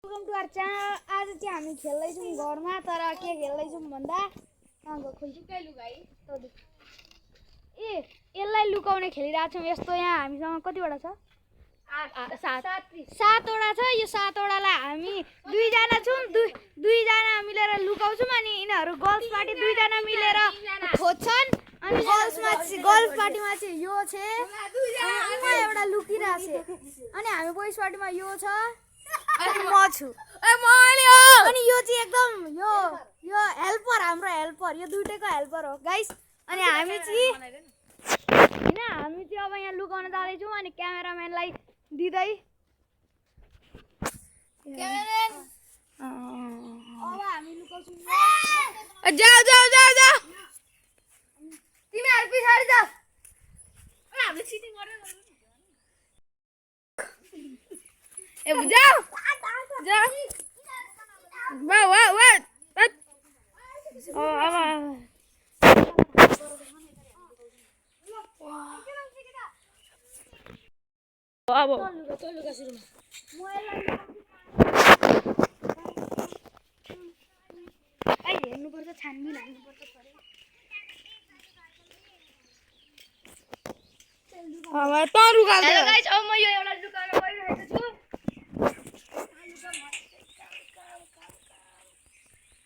Welcome to our channel. आज चाहिँ हामी खेल्दैछौँ घरमा, तर के खेल्दैछौँ भन्दा यसलाई लुकाउने खेलिरहेको छौँ। यस्तो यहाँ हामीसँग कतिवटा छ? 7वटा छ। यो 7वटालाई हामी दुईजना छौँ, दुईजना मिलेर लुकाउँछौँ। अनि यिनीहरू गर्ल्स पार्टी दुईजना मिलेर खोज्छन्। अनि गर्ल्स पार्टीमा चाहिँ यो छ, एउटा लुकिरहेको छ। अनि हामी बोइज पार्टीमा यो छ, अनि म छु। अनि यो चाहिँ एकदम यो हेल्पर, हाम्रो हेल्पर, यो दुईटैको हेल्पर हो गाइस। अनि हामी चाहिँ अब यहाँ लुकाउन जाँदैछौँ। अनि क्यामेराम्यानलाई दिँदै अब हामी लुकाउँछौँ। जाऊ तिमीहरू पछाडि जाऊ। हामीले चिटिङ गरेर ए जाऊ वा अब लुका सुरुमा हेर्नुपर्छ, छानबिन हाल्नुपर्छ। तरु गाल्छ। हेलो गाइस, अब म यो एउटा लुकाउन गइरहेको छु।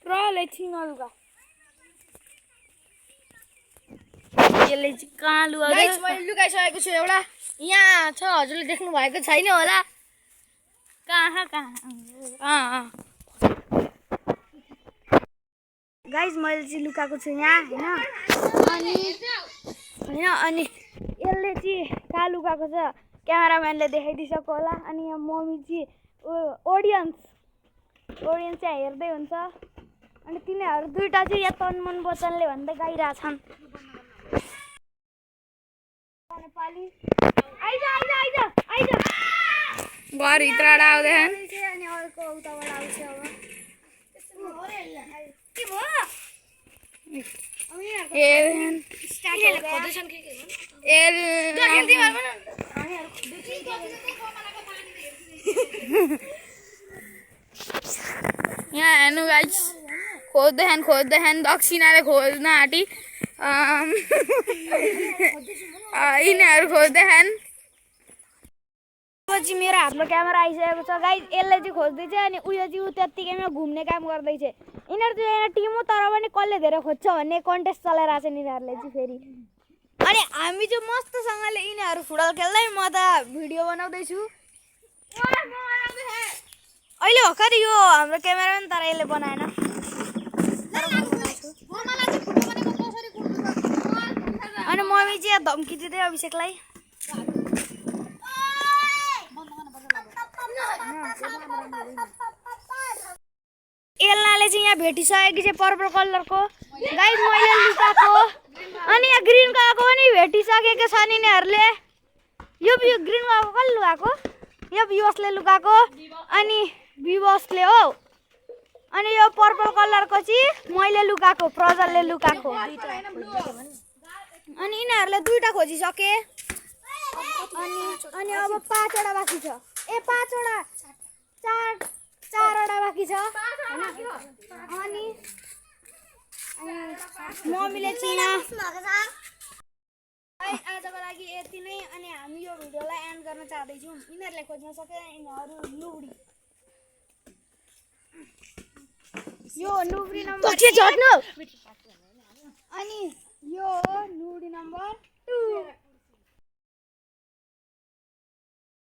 प्रले छिङ लुका यसले चाहिँ कहाँ लुगा गाइस, मैले लुकाइसकेको छु एउटा। यहाँ छ, हजुरले देख्नु भएको छैन होला। कहाँ गाइस, मैले चाहिँ लुकाएको छु यहाँ, अनि यसले चाहिँ कहाँ लुकाएको छ क्यामेराम्यानले देखाइदिइसक्यो होला। अनि यहाँ मम्मी चाहिँ ऑडियन्स चाहिँ हेर्दै हुन्छ। अनि तिनीहरू दुईटा चाहिँ यहाँ तनमन वचनले भन्दै गाइरहेछन्। नेपाली आइज घरभित्र आउँदैन। अनि अर्को उताबाट आउँछ। यहाँ हेर्नु गाइस, खोज्दैछन् दक्षिणाले खोज्न आँटी। यिनीहरू खोज्दैछन्। पछि मेरो हातमा क्यामेरा आइसकेको छ गाइस। यसले चाहिँ खोज्दैछ, अनि उयो चाहिँ त्यत्तिकैमा घुम्ने काम गर्दैछ। यिनीहरू चाहिँ यहाँ टिम हो, तर पनि कसले धेरै खोज्छ भन्ने कन्टेस्ट चलाइरहेछ यिनीहरूले चाहिँ फेरि। अनि हामी चाहिँ मस्तसँगले यिनीहरू फुटबल खेल्दै म त भिडियो बनाउँदैछु। अहिले भर्खर यो हाम्रो क्यामेराम्यान, तर यसले बनाएन। अनि मम्मी चाहिँ धम्की दिँदै अभिषेकलाई। एल्नाले चाहिँ यहाँ भेटिसकेको छ पर्पल कलरको गाइस, मैले लुकाएको। अनि यहाँ ग्रिन कलरको पनि भेटिसकेको छ यिनीहरूले। यो ग्रिन कलरको कसले लुकाएको? यो विवसले लुकाएको। अनि विवसले हो। अनि यो पर्पल कलरको चाहिँ मैले लुकाएको, प्रजलले लुकाएको। अनि यिनीहरूले दुईटा खोजिसके। अनि अब 5वटा बाँकी छ। चारवटा बाँकी छ। अनि मम्मीले चिना आजको लागि यति नै। अनि हामी यो भिडियोलाई एन्ड गर्न चाहदैछौँ। यिनीहरूले खोज्न सके, यिनीहरू लुब्री, यो नुब्री नम्बर 1। अनि यो नुब्री नम्बर 2।